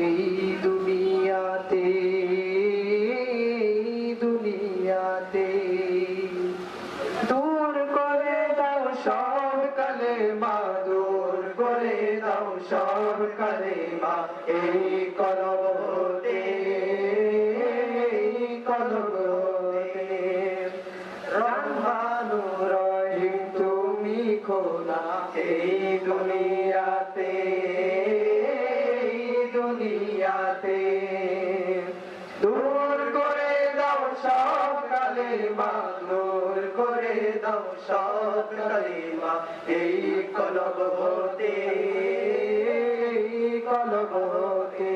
এই দুনিয়াতে দুনিয়াতে দূর করে দাও সব কালেমা দূর করে দাও সব কালেমা এই কলব হতে কলব হতে রহমানুর রহিম তুমি খোদা এই দুনিয়াতে দুনিয়াতে দূর করে দাও সব কালেমা দূর করে দাও সব কালেমা এই কলব হতে কলব হতে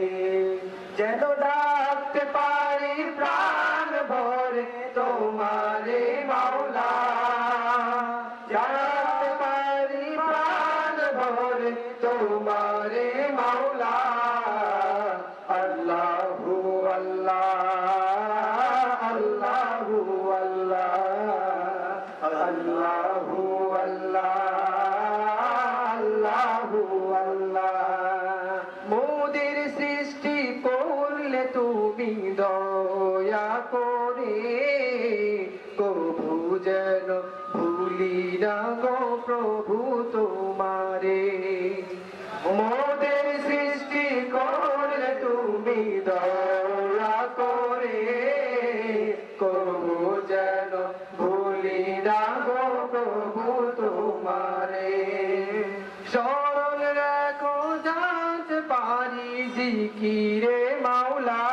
যেন ডাকতে পারি প্রাণ ভরে তোমারে মাওলা জানতে পারি প্রাণ ভরে তোমারে মাওলা আল্লাহু আল্লাহ আল্লাহু আল্লাহ আল্লাহু আল্লাহ আল্লাহু আল্লাহ মোদের সৃষ্টি করলে তুমি দয়া করে কভু যেন ভুলি না গো প্রভু তোমারে মোদের সৃষ্টি করলে তুমি দয়া করে কভু যেন ভুলি না গো প্রভু তোমারে স্মরণ রাখো জানতে পারি জিকিরে মাওলা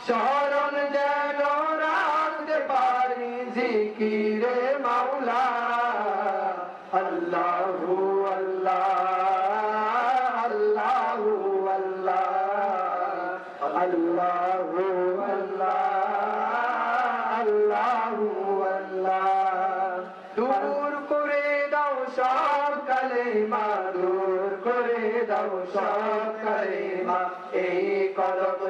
স্মরণ যেন রাখতে পারি জিকিরে মাওলা আল্লাহু আল্লাহ আল্লাহু আল্লাহ আল্লাহু আল্লাহ আল্লাহু আল্লাহ দূর করে দাও সব কালেমা দূর করে দাও সব কালেমা এই কলব